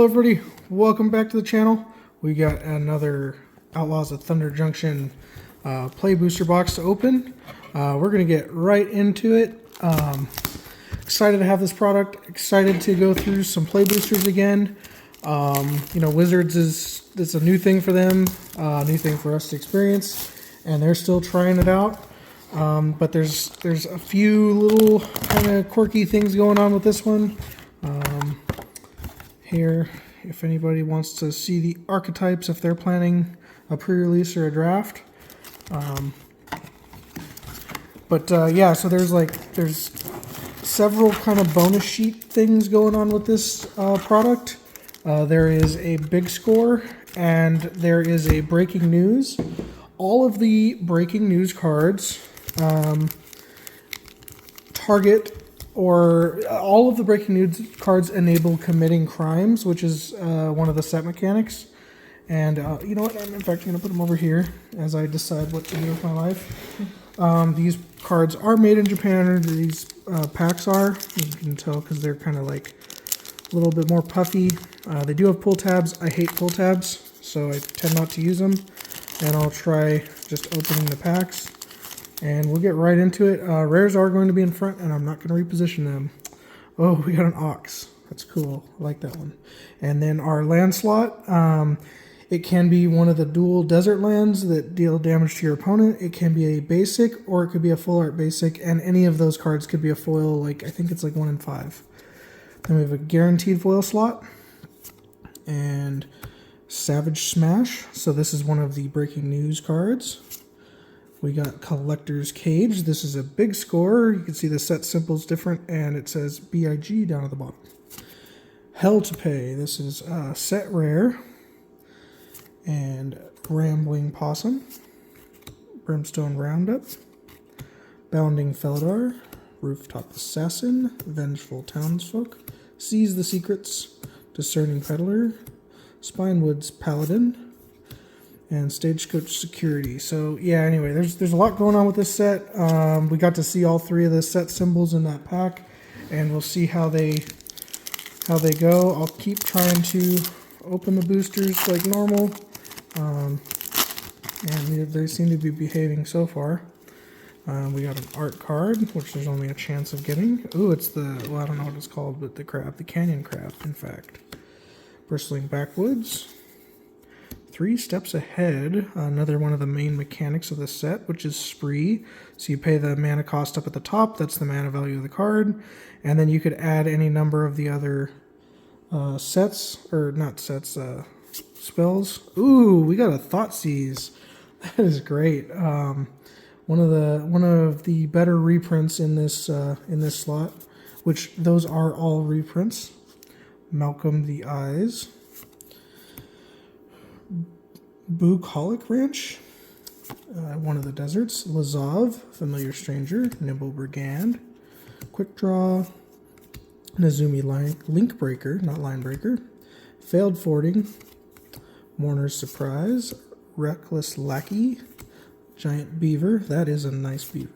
everybody, welcome back to the channel. We got another Outlaws of Thunder Junction play booster box to open. We're going to get right into it. Excited to have this product, excited to go through some play boosters again. You know, Wizards it's a new thing for them, new thing for us to experience, and they're still trying it out. But there's a few little kind of quirky things going on with this one. Here, if anybody wants to see the archetypes, if they're planning a pre-release or a draft. Yeah, so there's several kind of bonus sheet things going on with this product. There is a big score and there is a breaking news. All of the breaking news cards target, or all of the breaking news cards enable committing crimes, which is one of the set mechanics. And you know what, I'm in fact going to put them over here as I decide what to do with my life. These cards are made in Japan, or these packs are. You can tell because they're kind of like a little bit more puffy. They do have pull tabs. I hate pull tabs, so I tend not to use them. And I'll try just opening the packs. And we'll get right into it. Rares are going to be in front, and I'm not going to reposition them. Oh, we got an Ox. That's cool. I like that one. And then our land slot. It can be one of the dual desert lands that deal damage to your opponent. It can be a basic, or it could be a full art basic, and any of those cards could be a foil. Like, I think it's like 1 in 5. Then we have a guaranteed foil slot. And Savage Smash. So this is one of the breaking news cards. We got Collector's Cage. This is a big score. You can see the set symbol's different, and it says BIG down at the bottom. Hell to Pay. This is set rare. And Rambling Possum. Brimstone Roundup. Bounding Feldar. Rooftop Assassin. Vengeful Townsfolk. Seize the Secrets. Discerning Peddler. Spinewood's Paladin. And Stagecoach Security. So yeah, anyway, there's a lot going on with this set. We got to see all 3 of the set symbols in that pack, and we'll see how they go. I'll keep trying to open the boosters like normal, and they seem to be behaving so far. We got an art card, which there's only a chance of getting. Ooh, it's the, well, I don't know what it's called, but the crab, the canyon crab, in fact. Bristling Backwoods. 3 Steps Ahead, another one of the main mechanics of the set, which is Spree. So you pay the mana cost up at the top, that's the mana value of the card, and then you could add any number of the other spells. Ooh, we got a Thoughtseize. That is great. One of the better reprints in this slot, which those are all reprints. Malcolm the Eyes. Bucolic Ranch, one of the deserts. Lazav, Familiar Stranger. Nimble Brigand. Quick Draw. Nezumi Link Breaker, not Line Breaker. Failed Fording. Mourner's Surprise. Reckless Lackey. Giant Beaver, that is a nice beaver.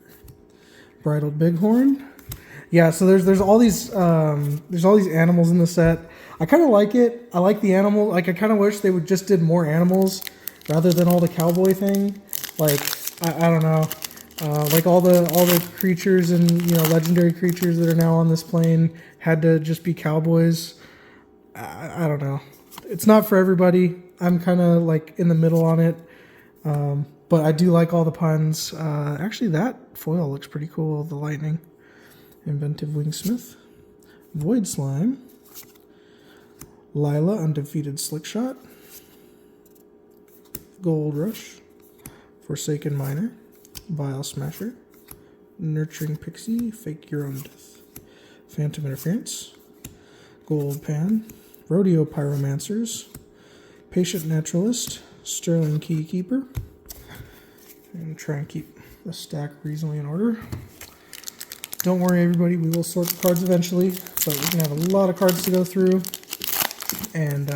Bridled Bighorn. Yeah, so there's all these animals in the set. I kind of like it. I like the animal. Like, I kind of wish they would just did more animals rather than all the cowboy thing. Like, I don't know. Like all the creatures and, you know, legendary creatures that are now on this plane had to just be cowboys. I don't know. It's not for everybody. I'm kind of like in the middle on it. But I do like all the puns. Actually, that foil looks pretty cool. The lightning. Inventive Wingsmith. Void Slime. Lila, Undefeated Slickshot. Gold Rush. Forsaken Miner. Vile Smasher. Nurturing Pixie. Fake Your Own Death. Phantom Interference. Gold Pan. Rodeo Pyromancers. Patient Naturalist. Sterling Keykeeper. And try and keep the stack reasonably in order. Don't worry, everybody, we will sort the cards eventually, but we're going to have a lot of cards to go through, and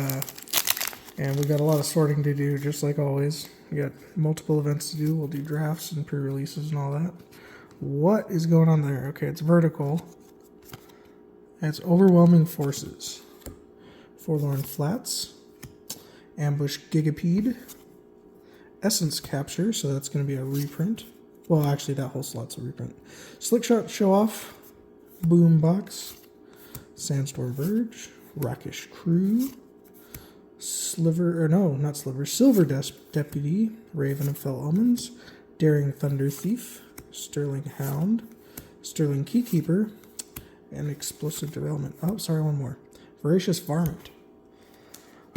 we've got a lot of sorting to do, just like always. We got multiple events to do. We'll do drafts and pre-releases and all that. What is going on there? Okay, it's vertical. It's Overwhelming Forces. Forlorn Flats, Ambush Gigapede, Essence Capture, so that's going to be a reprint. Well, actually, that whole slot's a reprint. Slickshot Show Off, Boombox, Sandstorm Verge, Rockish Crew, Silver Deputy, Raven of Fell Omens, Daring Thunder Thief, Sterling Hound, Sterling Keykeeper, and Explosive Development. Oh, sorry, one more. Voracious Varmint.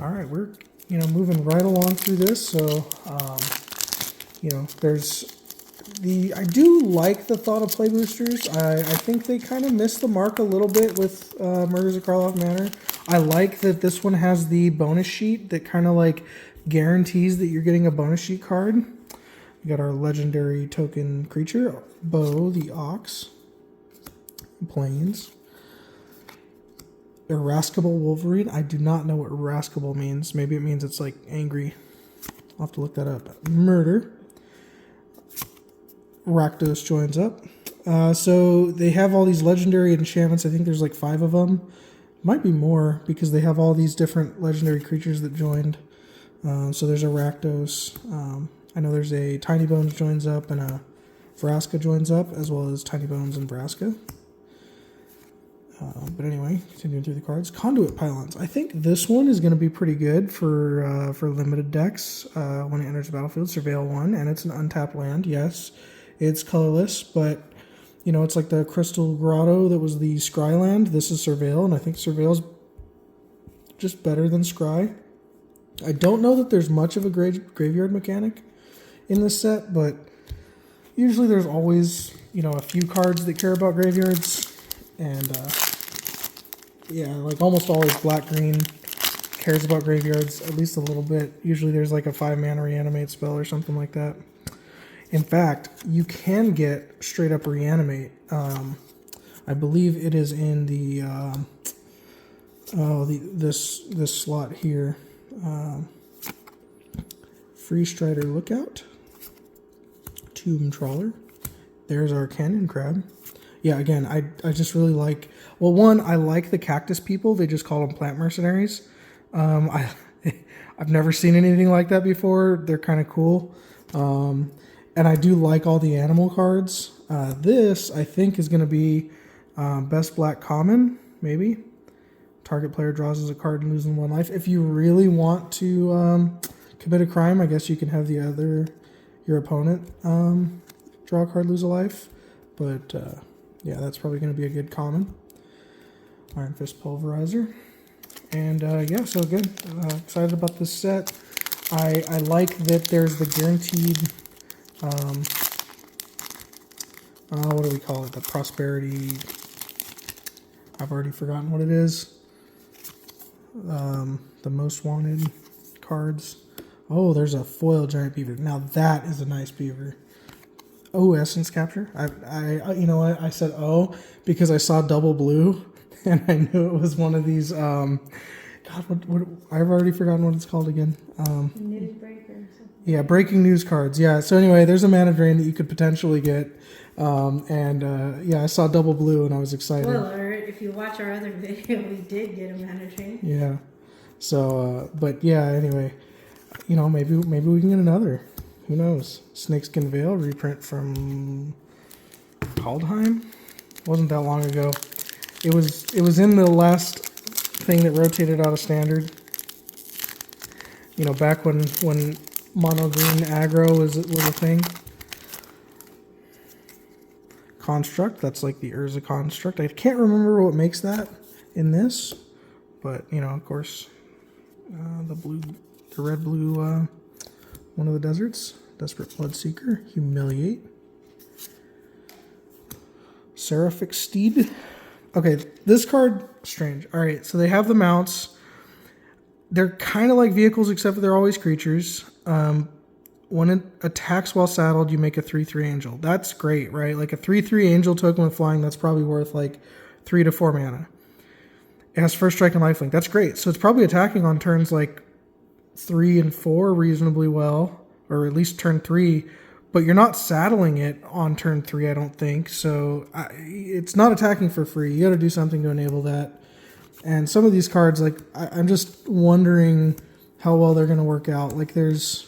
All right, we're moving right along through this. So, I do like the thought of play boosters. I think they kind of missed the mark a little bit with Murders at Karloff Manor. I like that this one has the bonus sheet that kind of like guarantees that you're getting a bonus sheet card. We got our legendary token creature, Bo the Ox, Plains. Irascible Wolverine. I do not know what irascible means. Maybe it means it's like angry. I'll have to look that up. Murder. Rakdos joins up. So they have all these legendary enchantments. I think there's like 5 of them. Might be more because they have all these different legendary creatures that joined. So there's a Rakdos. I know there's a Tiny Bones joins up and a Vraska joins up, as well as Tiny Bones and Vraska. But anyway, continuing through the cards. Conduit Pylons. I think this one is going to be pretty good for limited decks when it enters the battlefield. Surveil 1, and it's an untapped land. Yes, it's colorless, but it's like the Crystal Grotto that was the Scry land. This is Surveil, and I think Surveil's just better than Scry. I don't know that there's much of a graveyard mechanic in this set, but usually there's always a few cards that care about graveyards, and like almost always black-green cares about graveyards at least a little bit. Usually there's like a 5-mana reanimate spell or something like that. In fact, you can get straight up reanimate. I believe it is in the this slot here. Free Strider Lookout, Tomb Trawler. There's our Cannon Crab. Yeah, again, I just really like... Well, one, I like the cactus people. They just call them plant mercenaries. I've never seen anything like that before. They're kind of cool. And I do like all the animal cards. This, I think, is going to be best black common, maybe. Target player draws as a card and loses 1 life. If you really want to commit a crime, I guess you can have your opponent draw a card, lose a life. But... yeah, that's probably going to be a good common. Iron Fist Pulverizer. And yeah, so good. Excited about this set. I like that there's the guaranteed, what do we call it? The Prosperity. I've already forgotten what it is. The Most Wanted cards. Oh, there's a foil giant beaver. Now that is a nice beaver. Oh, Essence Capture. I said because I saw double blue and I knew it was one of these God, what I've already forgotten what it's called again. News breaker. Yeah, breaking news cards. Yeah. So anyway, there's a mana drain that you could potentially get. Yeah, I saw double blue and I was excited. Spoiler, if you watch our other video, we did get a mana drain. Yeah. So but yeah, anyway, maybe we can get another. Who knows? Snakeskin Veil, reprint from Kaldheim. Wasn't that long ago. It was in the last thing that rotated out of standard. Back when mono green aggro was a thing. Construct, that's like the Urza construct. I can't remember what makes that in this, but of course, the red blue. One of the deserts. Desperate Bloodseeker. Humiliate. Seraphic Steed. Okay, this card, strange. Alright, so they have the mounts. They're kind of like vehicles, except for they're always creatures. When it attacks while saddled, you make a 3/3 angel. That's great, right? Like a 3/3 angel token with flying, that's probably worth like 3 to 4 mana. It has first strike and lifelink. That's great. So it's probably attacking on turns like 3 and 4 reasonably well, or at least turn 3, but you're not saddling it on turn 3, I don't think. So it's not attacking for free. You got to do something to enable that. And some of these cards, like I'm just wondering how well they're gonna work out. Like there's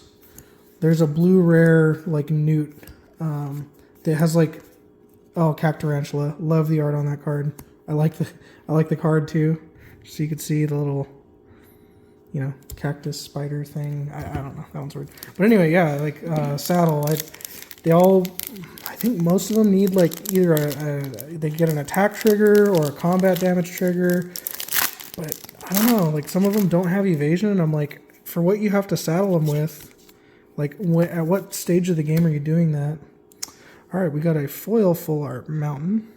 a blue rare like Newt that has like Cactarantula. Love the art on that card. I like the card too. So you could see the little cactus spider thing. I don't know. That one's weird. But anyway, yeah, like saddle. I think most of them need like either they get an attack trigger or a combat damage trigger. But I don't know. Like some of them don't have evasion, and I'm like, for what you have to saddle them with, like at what stage of the game are you doing that? All right, we got a foil full art mountain.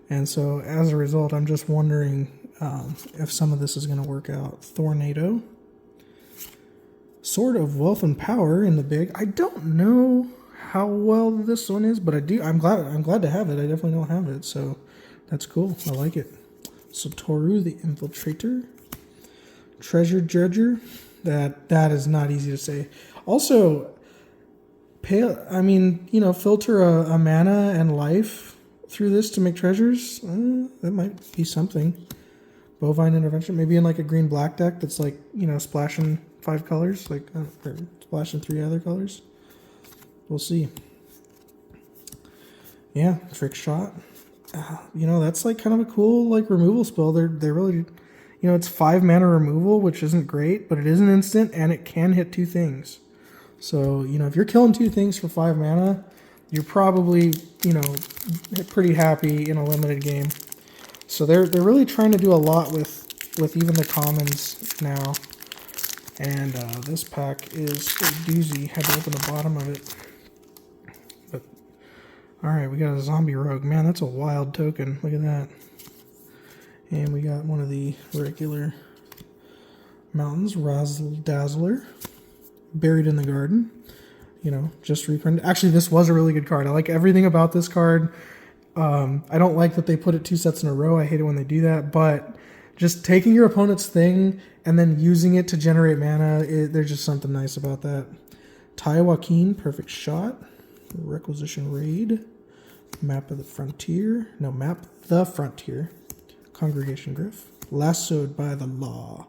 And so as a result, I'm just wondering if some of this is going to work out. Tornado. Sword of Wealth and Power in the big. I don't know how well this one is, but I'm glad to have it. I definitely don't have it, so that's cool. I like it. Satoru the Infiltrator. Treasure Dredger. That is not easy to say. Also, filter a mana and life through this to make treasures. That might be something. Bovine Intervention, maybe in like a green-black deck that's like, splashing 5 colors, like or splashing 3 other colors. We'll see. Yeah, Trick Shot. That's like kind of a cool like removal spell. They're really, it's 5 mana removal, which isn't great, but it is an instant and it can hit 2 things. So, if you're killing 2 things for 5 mana, you're probably, pretty happy in a limited game. So they're really trying to do a lot with even the commons now. And this pack is a doozy. Had to open the bottom of it. But alright, we got a zombie rogue. Man, that's a wild token. Look at that. And we got one of the regular mountains, Razzle Dazzler. Buried in the Garden. Just reprinted. Actually, this was a really good card. I like everything about this card. I don't like that they put it 2 sets in a row. I hate it when they do that. But just taking your opponent's thing and then using it to generate mana, there's just something nice about that. Ty Joaquin, Perfect Shot. Requisition Raid. Map the Frontier. Congregation Griff. Lassoed by the Law.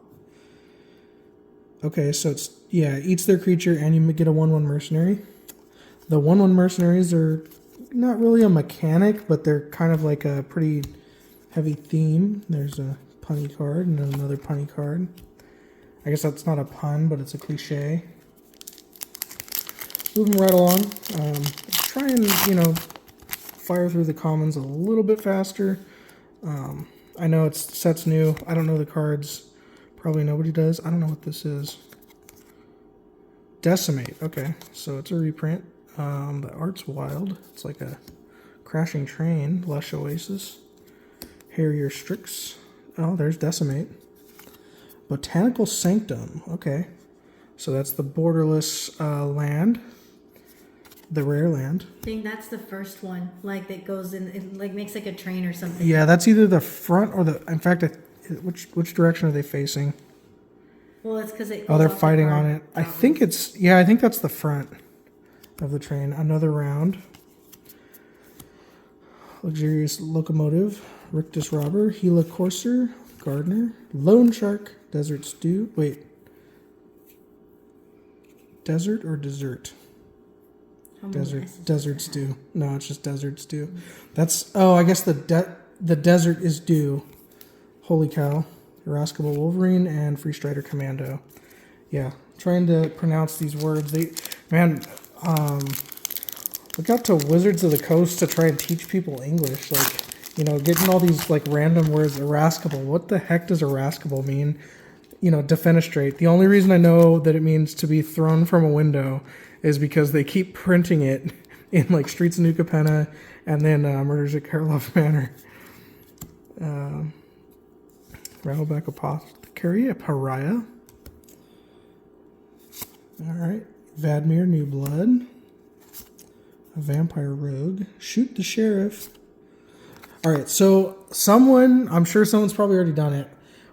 Okay, so it eats their creature and you get a 1/1 mercenary. The 1/1 mercenaries are not really a mechanic, but they're kind of like a pretty heavy theme. There's a punny card and another punny card. I guess that's not a pun, but it's a cliche. Moving right along. Try and, fire through the commons a little bit faster. I know set's new. I don't know the cards. Probably nobody does. I don't know what this is. Decimate. Okay, so it's a reprint. The art's wild. It's like a crashing train. Lush Oasis. Harrier Strix. Oh, there's Decimate. Botanical Sanctum. Okay, so that's the borderless land. The rare land. I think that's the first one, like that goes in, it like makes like a train or something. Yeah, that's either the front or the. In fact, which direction are they facing? Well, it's because they're fighting on it. I think it's I think that's the front of the train. Another round. Luxurious Locomotive, Rictus Robber, Gila Courser, Gardener, Lone Shark, Desert Stew. Wait, desert or dessert? Desert Stew. No, it's just Desert Stew. That's I guess the desert is due. Holy cow. Irascible Wolverine and Free Strider Commando. Yeah, trying to pronounce these words. Look out to Wizards of the Coast to try and teach people English. Like, getting all these like random words. Irascible. What the heck does irascible mean? Defenestrate. The only reason I know that it means to be thrown from a window is because they keep printing it in like Streets of New Capenna and then Murders at Karlov Manor. Rattleback Apothecary, a Pariah. Alright. Vadmir, New Blood. A Vampire Rogue. Shoot the Sheriff. Alright, so I'm sure someone's probably already done it.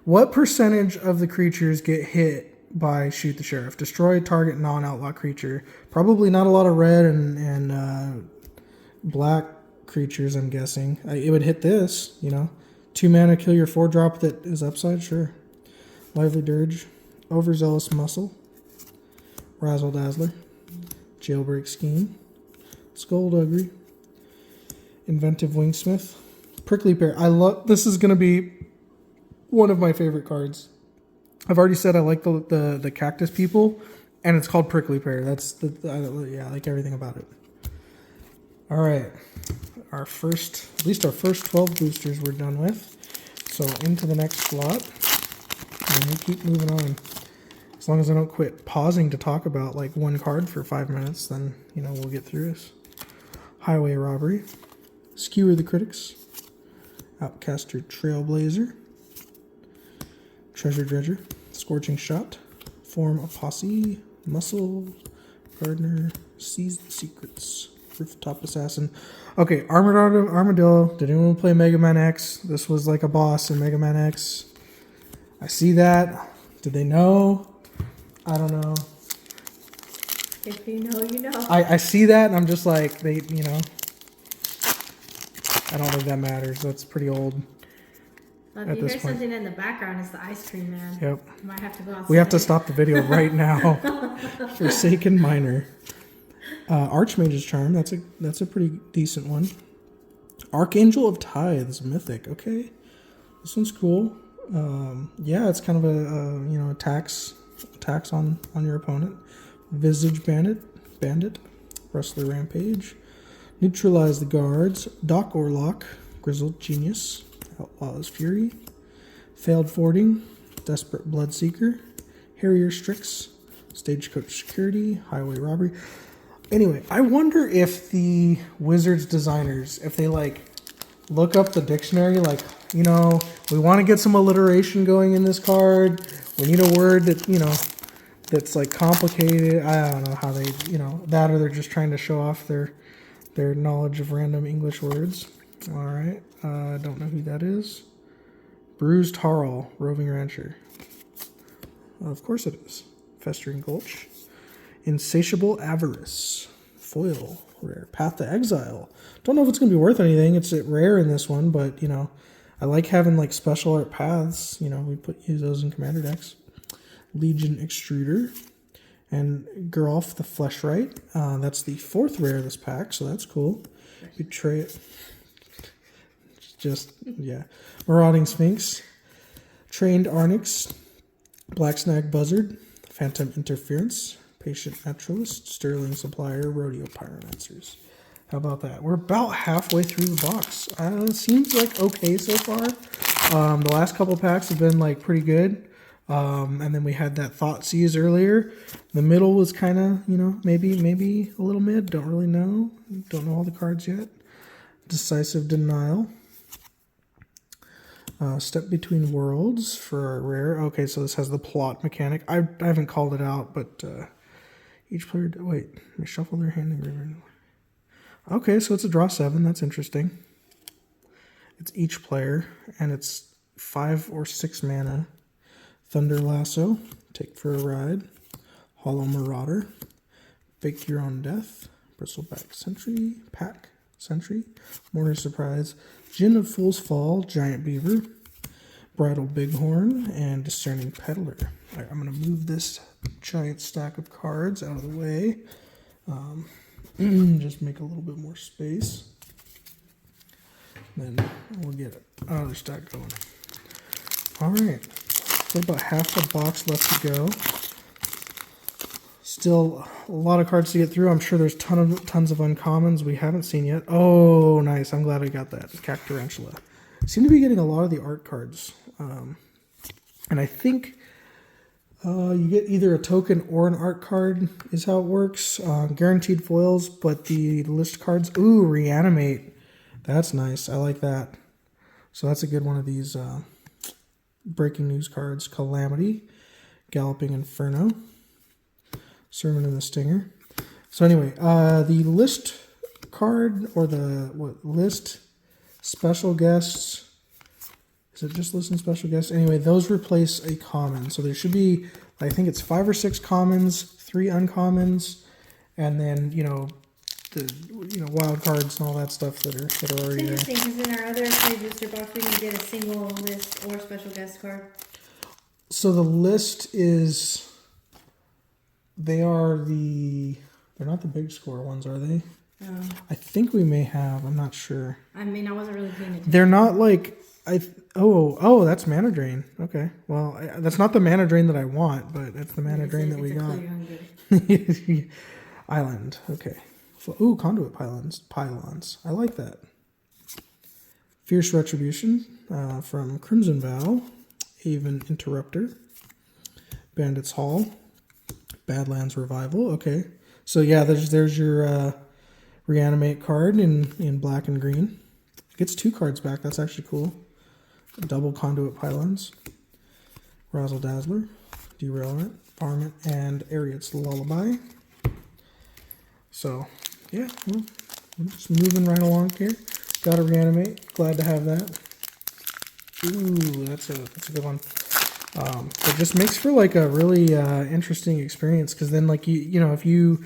What percentage of the creatures get hit by Shoot the Sheriff? Destroy target non-outlaw creature. Probably not a lot of red and black creatures, I'm guessing. It would hit this, 2 mana, kill your 4-drop that is upside, sure. Lively Dirge, Overzealous Muscle, Razzle Dazzler, Jailbreak Scheme, Skullduggery, Inventive Wingsmith, Prickly Pear. This is going to be one of my favorite cards. I've already said I like the cactus people, and it's called Prickly Pear. I like everything about it. All right, at least our first 12 boosters we're done with. So into the next slot, and we keep moving on. As long as I don't quit pausing to talk about like one card for 5 minutes, then we'll get through this. Highway Robbery, Skewer the Critics, Outcaster Trailblazer, Treasure Dredger, Scorching Shot, Form a Posse, Muscle, Gardener, Seize the Secrets, Rooftop Assassin. Okay, Armored Armadillo. Did anyone play Mega Man X? This was like a boss in Mega Man X. I see that. Did they know? I don't know. If you know, you know. I see that and I'm just like, I don't think that matters. That's pretty old. Well, if you hear something in the background, it's the ice cream man. Yep. You might have to go outside. We have to stop the video right now. Forsaken Miner. Archmage's Charm. That's a pretty decent one. Archangel of Tithes, Mythic. Okay. This one's cool. Yeah, it's kind of a tax on your opponent. Visage Bandit, Rustler Rampage, Neutralize the Guards, Doc Orlock, Grizzled Genius, Outlaws Fury, Failed Fording, Desperate Bloodseeker, Harrier Strix, Stagecoach Security, Highway Robbery. Anyway, I wonder if the Wizards designers, if they look up the dictionary, we want to get some alliteration going in this card. We need a word that, that's complicated. I don't know how they, that, or they're just trying to show off their knowledge of random English words. All right. I don't know who that is. Bruised Harl, Roving Rancher. Of course it is. Festering Gulch. Insatiable Avarice. Foil. Rare. Path to Exile. Don't know if it's going to be worth anything. It's rare in this one, but, I like having special art paths. We use those in Commander decks. Legion Extruder. And Geralf the Fleshright. That's the 4th rare of this pack, so that's cool. Betray it. Yeah. Marauding Sphinx. Trained Arnix. Black Snag Buzzard. Phantom Interference. Patient Naturalist. Sterling Supplier. Rodeo Pyromancers. How about that? We're about halfway through the box. It seems okay so far. The last couple packs have been pretty good. And then we had that Thoughtseize earlier. The middle was kind of, maybe a little mid. Don't really know. Don't know all the cards yet. Decisive Denial. Step Between Worlds for our rare. Okay, so this has the plot mechanic. I haven't called it out, but each player... Wait, let me shuffle their hand and river. Okay, so it's a draw 7. That's interesting. It's each player, and it's 5 or 6 mana. Thunder Lasso, Take for a Ride, Hollow Marauder, Fake Your Own Death, Bristleback Sentry, Pack Sentry, Mortar Surprise, Gin of Fool's Fall, Giant Beaver, Bridal Bighorn, and Discerning Peddler. All right, I'm going to move this giant stack of cards out of the way. Just make a little bit more space. Then we'll get another stack going. All right. So about half the box left to go. Still a lot of cards to get through. I'm sure there's tons of uncommons we haven't seen yet. Oh, nice. I'm glad I got that. Cactarantula. Seem to be getting a lot of the art cards. And I think you get either a token or an art card is how it works. Guaranteed foils, but the list cards... Ooh, Reanimate. That's nice. I like that. So that's a good one of these... breaking news cards. Calamity, Galloping Inferno, Sermon in the Stinger. So anyway, the list card or the list special guests. Is it just list and special guests? Anyway, those replace a common. So there should be, I think it's 5 or 6 commons, 3 uncommons, and then wild cards and all that stuff that are It's already there. interesting because in our other play booster box, we didn't get a single list or special guest card. So the list is, they're not the big score ones, are they? I think we may have. I'm not sure. I mean, I wasn't really paying attention. They're not like oh, that's Mana Drain. Okay, well, that's not the Mana Drain that I want, but it's the Mana Drain that we got. Island. Okay. Ooh, Conduit Pylons. I like that. Fierce Retribution from Crimson Vow. Haven Interrupter. Bandit's Hall. Badlands Revival. Okay. So yeah, there's your Reanimate card in black and green. It gets 2 cards back. That's actually cool. Double Conduit Pylons. Razzle Dazzler. Derailment. Varmint. And Ariet's Lullaby. So, yeah, well, I'm just moving right along here. Got to Reanimate. Glad to have that. Ooh, that's a good one. It just makes for like a really interesting experience because then like if you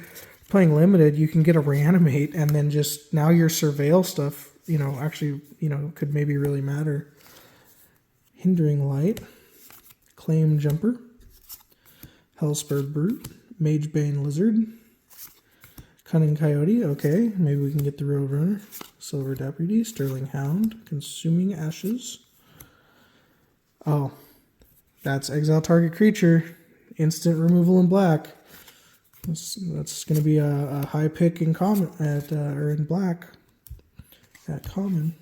playing limited, you can get a Reanimate and then just now your Surveil stuff actually could maybe really matter. Hindering Light, Claim Jumper, Hellspur Brute, Magebane Lizard, Cunning Coyote. Okay, maybe we can get the Roadrunner. Silver Deputy, Sterling Hound, Consuming Ashes. Oh, that's exile target creature. Instant removal in black. That's going to be a high pick in common or in black at common.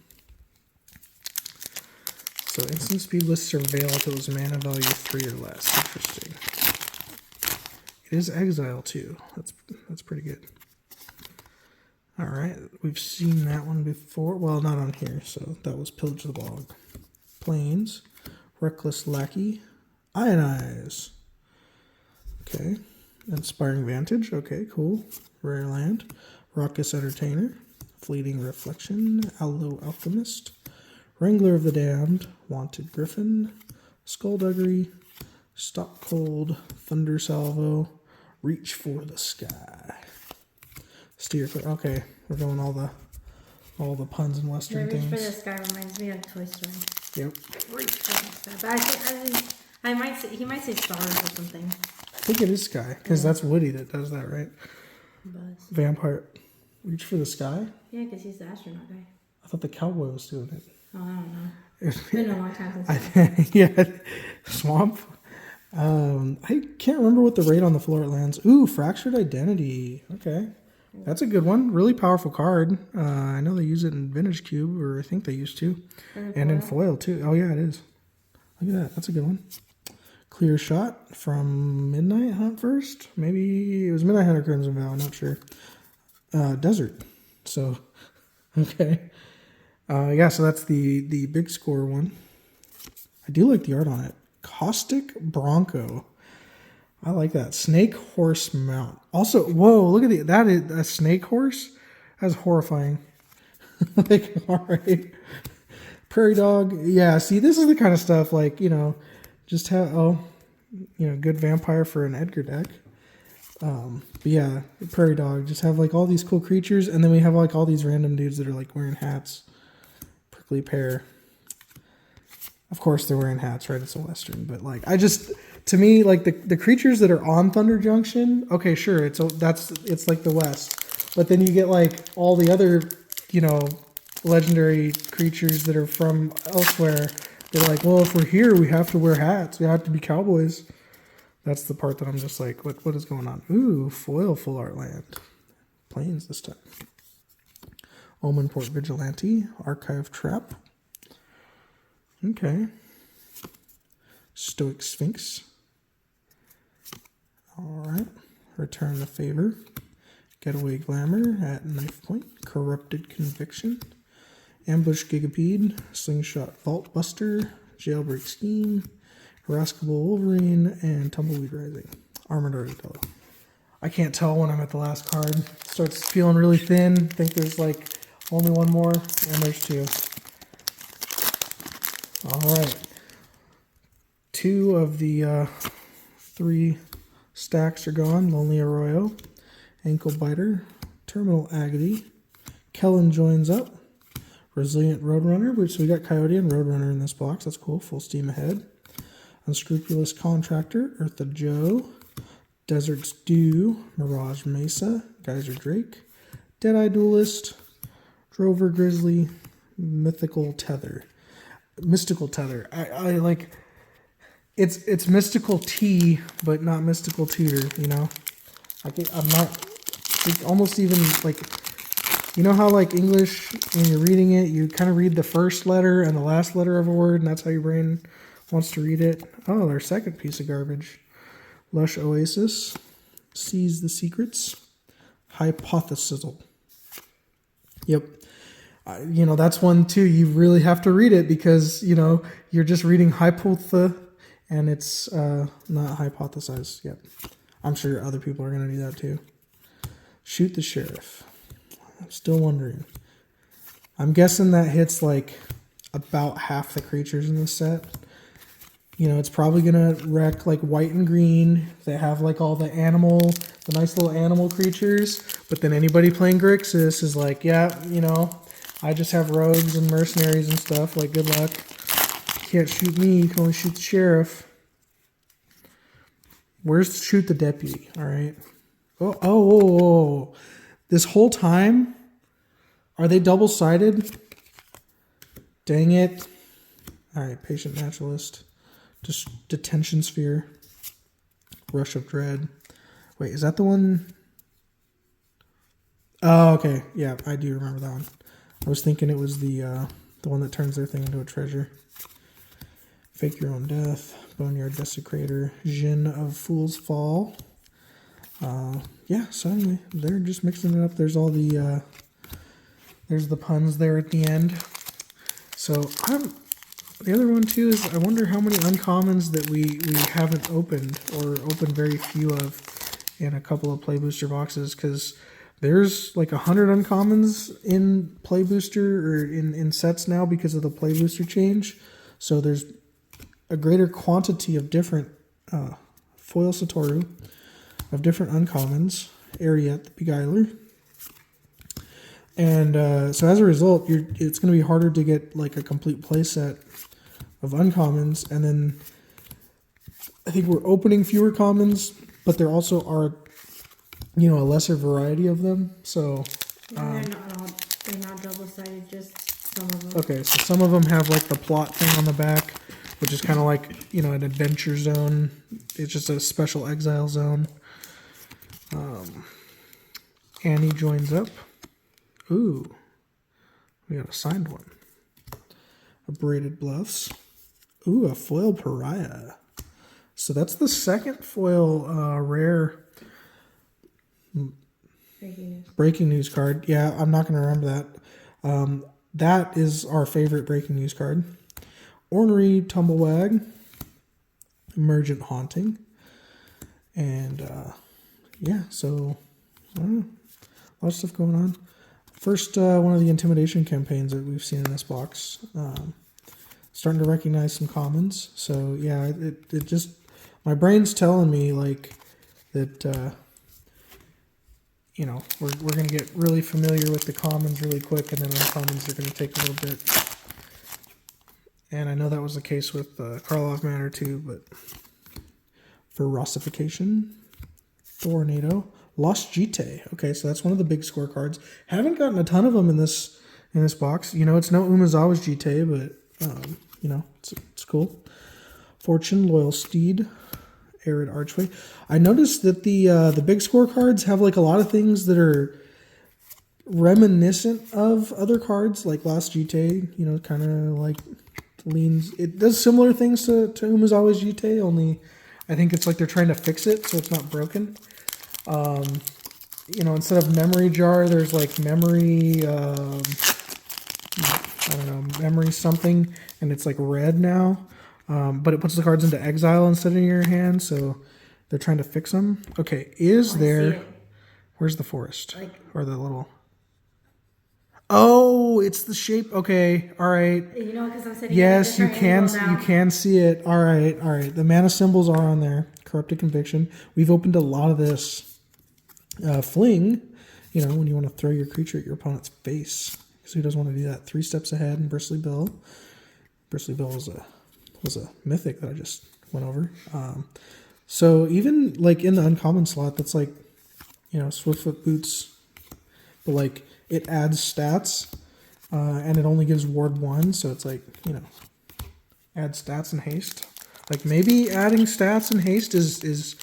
So instant speedless Surveil if it was mana value 3 or less. Interesting. It is exile too. That's pretty good. All right, we've seen that one before. Well, not on here. So that was Pillage the Bog. Plains, Reckless Lackey, Ionize. Okay. Inspiring Vantage. Okay, cool. Rare Land. Raucous Entertainer. Fleeting Reflection. Aloe Alchemist. Wrangler of the Damned. Wanted Griffin. Skullduggery. Stop Cold. Thunder Salvo. Reach for the Sky. Steer. Okay, we're going all the puns and Western Reach things. for the Sky reminds me of Toy Story. Yep. Reach for the Sky. But he might say stars or something. I think it is Sky, because that's Woody that does that, right? Buzz. Vampire. Reach for the Sky? Yeah, because he's the astronaut guy. I thought the cowboy was doing it. Oh, I don't know. It's been a long time since. Yeah. Swamp. I can't remember what the rate on the floor it lands. Ooh, Fractured Identity. Okay. That's a good one. Really powerful card. I know they use it in Vintage Cube, or I think they used to. And in foil, too. Oh, yeah, it is. Look at that. That's a good one. Clear Shot from Midnight Hunt first. Maybe it was Midnight Hunt or Crimson Vow. I'm not sure. Desert. So, okay. Yeah, so that's the big score one. I do like the art on it. Caustic Bronco. I like that. Snake Horse Mount. Also, whoa, look at that is a snake horse? That's horrifying. Like, all right. Prairie Dog. Yeah, see, this is the kind of stuff like, just have, good vampire for an Edgar deck. But yeah, Prairie Dog. Just have like all these cool creatures, and then we have like all these random dudes that are like wearing hats. Prickly Pear. Of course they're wearing hats, right? It's a Western, but like to me, like the creatures that are on Thunder Junction, okay, sure, it's like the West. But then you get like all the other, legendary creatures that are from elsewhere. They're like, well, if we're here, we have to wear hats. We have to be cowboys. That's the part that I'm just like, what is going on? Ooh, foil full art land. Plains this time. Omen Port Vigilante. Archive Trap. Okay. Stoic Sphinx. Alright. Return the Favor. Getaway Glamour at Knife Point. Corrupted Conviction. Ambush Gigapede. Slingshot Vault Buster. Jailbreak Scheme. Irascible Wolverine. And Tumbleweed Rising. Armored Armadillo. I can't tell when I'm at the last card. Starts feeling really thin. Think there's like only one more. And there's 2. Alright. 2 of the 3 stacks are gone. Lonely Arroyo. Ankle Biter. Terminal Agony. Kellen joins up. Resilient Roadrunner, so we got Coyote and Roadrunner in this box. That's cool. Full steam ahead. Unscrupulous Contractor, Eartha Joe, Desert's Dew, Mirage Mesa, Geyser Drake, Deadeye Duelist, Drover Grizzly, Mystical Tether. I like it's Mystical T, but not Mystical Tutor, you know? I'm not almost even like, you know how like English, when you're reading it, you kind of read the first letter and the last letter of a word, and that's how your brain wants to read it. Oh, their second piece of garbage. Lush Oasis, Seize the Secrets, Hypothesizel. Yep. You know, that's one too. You really have to read it because, you know, you're just reading hypothe and it's not hypothesized. Yep. I'm sure other people are going to do that too. Shoot the Sheriff. I'm still wondering. I'm guessing that hits like about half the creatures in the set. You know, it's probably going to wreck like white and green. They have like all the nice little animal creatures. But then anybody playing Grixis is like, yeah, you know, I just have rogues and mercenaries and stuff. Like, good luck. You can't shoot me. You can only shoot the sheriff. Where's shoot the deputy? All right. Oh. This whole time, are they double-sided? Dang it. All right, Patient Naturalist. Detention Sphere. Rush of Dread. Wait, is that the one? Oh, okay. Yeah, I do remember that one. I was thinking it was the one that turns their thing into a treasure. Fake Your Own Death. Boneyard Desecrator. Djinn of Fool's Fall. Yeah, so anyway, they're just mixing it up. There's all the there's the puns there at the end. So the other one too is I wonder how many uncommons that we haven't opened or opened very few of in a couple of Play Booster boxes, because there's like 100 uncommons in Play Booster or in sets now because of the Play Booster change. So there's a greater quantity of different foil Satoru, of different uncommons, Ariet the Beguiler. And so as a result, it's going to be harder to get like a complete play set of uncommons. And then I think we're opening fewer commons, but there also are, you know, a lesser variety of them. So they're not double-sided, just some of them. Okay, so some of them have like the plot thing on the back, which is kind of like, you know, an adventure zone. It's just a special exile zone. Annie joins up. Ooh, we got a signed one. Abraded Bluffs. Ooh, a foil Pariah. So that's the second foil rare breaking news card. Yeah, I'm not going to remember that. That is our favorite breaking news card. Ornery Tumblewag. Emergent Haunting. And yeah, so I don't know. A lot of stuff going on. First, one of the intimidation campaigns that we've seen in this box. Starting to recognize some commons. So yeah, it just, my brain's telling me like that, you know, we're going to get really familiar with the commons really quick, and then uncommons are going to take a little bit. And I know that was the case with Karlov Manor too, but for Rossification, Tornado, Lost Jite. Okay, so that's one of the big scorecards. Haven't gotten a ton of them in this box. You know, it's no Umezawa's Jite, but you know, it's cool. Fortune, Loyal Steed, Arid Archway. I noticed that the big scorecards have like a lot of things that are reminiscent of other cards, like Lost Jite. You know, kind of like leans. It does similar things to Umezawa's Jite, only I think it's like they're trying to fix it so it's not broken. You know, instead of memory jar, there's like memory, I don't know, memory something, and it's like red now. But it puts the cards into exile instead of in your hand, so they're trying to fix them. Okay, where's the forest? Or the little... Oh, it's the shape. Okay, all right. You know, because I'm sitting. Yes, you can see it. All right. The mana symbols are on there. Corrupted Conviction. We've opened a lot of this. Fling. you know, when you want to throw your creature at your opponent's face. Because who doesn't want to do that? 3 steps ahead and Bristly Bill. Bristly Bill was a mythic that I just went over. So even like in the uncommon slot, that's like, you know, Swiftfoot Boots, but like it adds stats, and it only gives ward 1, so it's like, you know, add stats and haste. Like maybe adding stats and haste is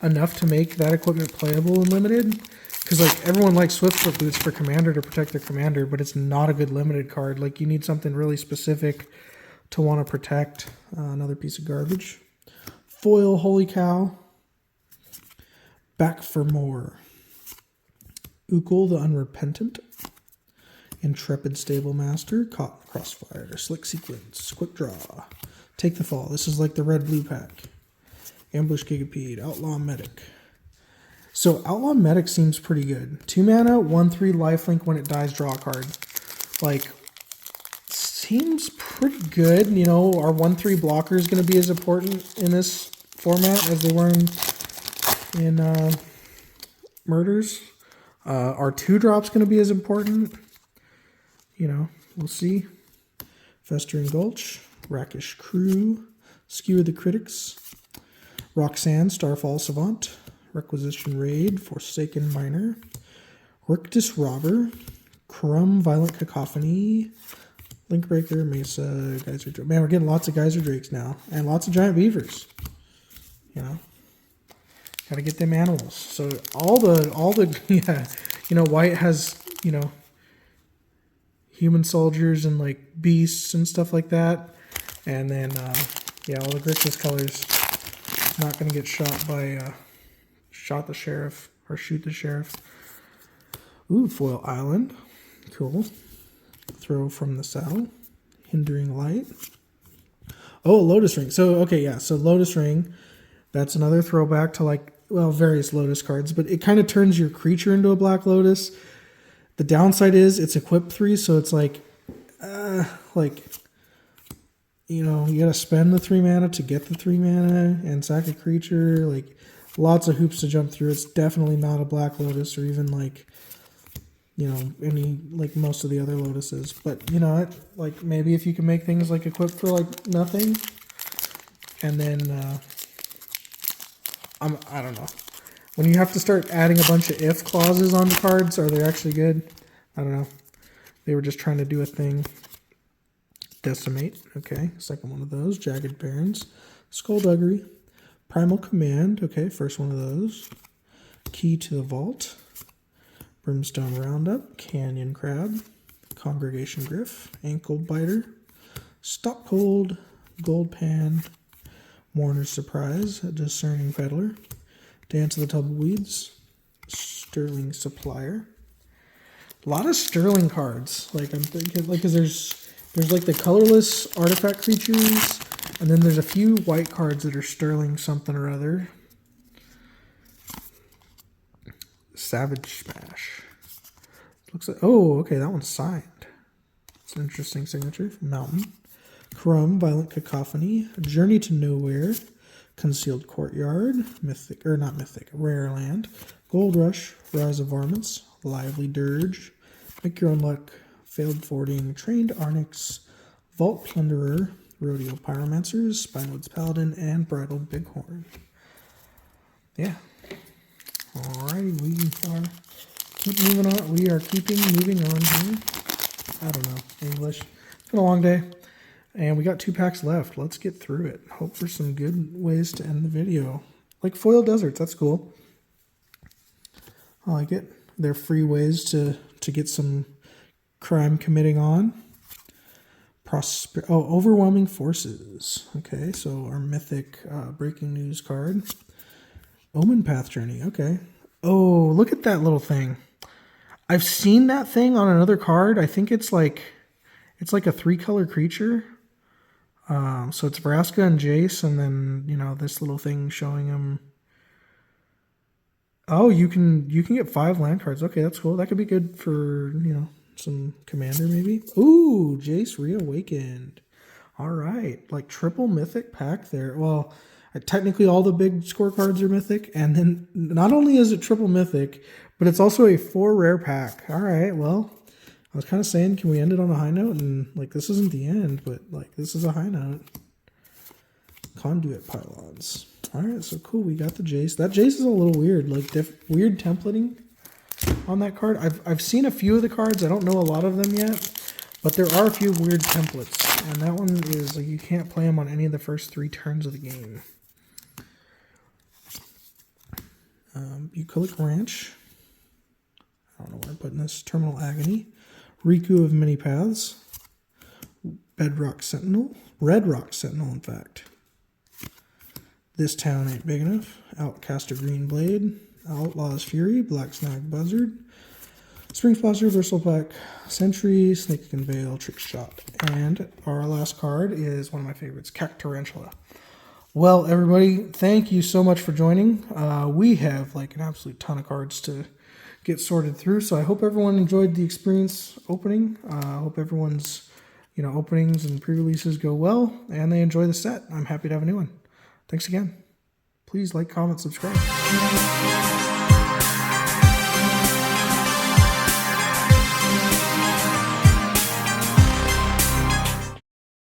enough to make that equipment playable in limited. Because like everyone likes Swiftfoot Boots for commander to protect their commander, but it's not a good limited card. Like you need something really specific to want to protect. Another piece of garbage. Foil Holy Cow. Back for More. Ukul the Unrepentant. Intrepid Stable Master. Caught in the Crossfire. Slick Sequence. Quick Draw. Take the Fall. This is like the red-blue pack. Ambush Gigapede. Outlaw Medic. So Outlaw Medic seems pretty good. 2 mana, 1/3 lifelink. When it dies, draw a card. Like, seems pretty good. You know, our 1/3 blocker is going to be as important in this format as they were in Murders. Our 2-drop's going to be as important. You know, we'll see. Festering Gulch, Rakish Crew, Skewer the Critics, Roxanne, Starfall Savant, Requisition Raid, Forsaken Miner, Rictus Robber, Crumb, Violent Cacophony, Linkbreaker, Mesa, Geyser Drake. Man, we're getting lots of Geyser Drakes now, and lots of Giant Beavers. You know, gotta get them animals. So all the yeah, you know, white has, you know, human soldiers and like beasts and stuff like that, and then yeah, all the Grixis colors not gonna get shot by shot the sheriff or shoot the sheriff. Ooh, Foil Island, cool. Throw from the saddle, Hindering Light. Oh, Lotus Ring. So okay, yeah, so Lotus Ring, that's another throwback to like, well, various Lotus cards, but it kind of turns your creature into a Black Lotus. The downside is it's equip 3, so it's like you know, you gotta spend the 3 mana to get the 3 mana and sack a creature. Like, lots of hoops to jump through. It's definitely not a Black Lotus or even like, you know, any, like most of the other Lotuses. But you know, like maybe if you can make things like equip for like nothing, and then I don't know. When you have to start adding a bunch of if clauses onto cards, are they actually good? I don't know. They were just trying to do a thing. Decimate, okay, second one of those. Jagged Barrens, Skullduggery, Primal Command, okay, first one of those. Key to the Vault, Brimstone Roundup, Canyon Crab, Congregation Griff, Ankle Biter, Stop Cold, Gold Pan, Mourner's Surprise, Discerning Peddler, Dance of the Tumbleweeds, Sterling Supplier. A lot of Sterling cards. Like, I'm thinking, like, because there's like the colorless artifact creatures, and then there's a few white cards that are Sterling something or other. Savage Smash. Looks like, oh, okay, that one's signed. It's an interesting signature from Mountain. Crumb, Violent Cacophony, Journey to Nowhere, Concealed Courtyard, Mythic, or not Mythic, Rare Land, Gold Rush, Rise of Varmints, Lively Dirge, Make Your Own Luck, Failed Fording, Trained Arnix, Vault Plunderer, Rodeo Pyromancers, Spinewood's Paladin, and Bridled Bighorn. Yeah. Alrighty, we are keep moving on. We are keeping moving on here. I don't know English. It's been a long day, and we got 2 packs left. Let's get through it. Hope for some good ways to end the video. Like Foil Deserts, that's cool. I like it. They're free ways to get some crime committing on. Overwhelming Forces. Okay, so our mythic breaking news card. Omen Path Journey. Okay. Oh, look at that little thing. I've seen that thing on another card. I think it's like a 3-color creature. So it's Vraska and Jace, and then, you know, this little thing showing him. Oh, you can get 5 land cards. Okay, that's cool. That could be good for, you know, some commander maybe. Ooh, Jace Reawakened. All right, like triple mythic pack there. Well, technically all the big scorecards are mythic, and then not only is it triple mythic, But it's also a 4 rare pack. All right, well, I was kind of saying, can we end it on a high note? And like, this isn't the end, but like, this is a high note. Conduit pylons. All right, so cool. We got the Jace. That Jace is a little weird, like weird templating on that card. I've seen a few of the cards. I don't know a lot of them yet, but there are a few weird templates. And that one is like, you can't play them on any of the first 3 turns of the game. Bucolic Ranch. I don't know where I'm putting this. Terminal Agony. Riku of Many Paths. Bedrock Sentinel. Red Rock Sentinel, in fact. This Town Ain't Big Enough. Outcaster Green Blade. Outlaws Fury. Black Snag Buzzard. Spring Splasher, Versal Pack, Sentry, Snake and Veil, Trick Shot. And our last card is one of my favorites, Cactarantula. Well, everybody, thank you so much for joining. We have like an absolute ton of cards to get sorted through, so I hope everyone enjoyed the experience opening. I hope everyone's openings and pre-releases go well, and they enjoy the set. I'm happy to have a new one. Thanks again. Please like, comment, subscribe.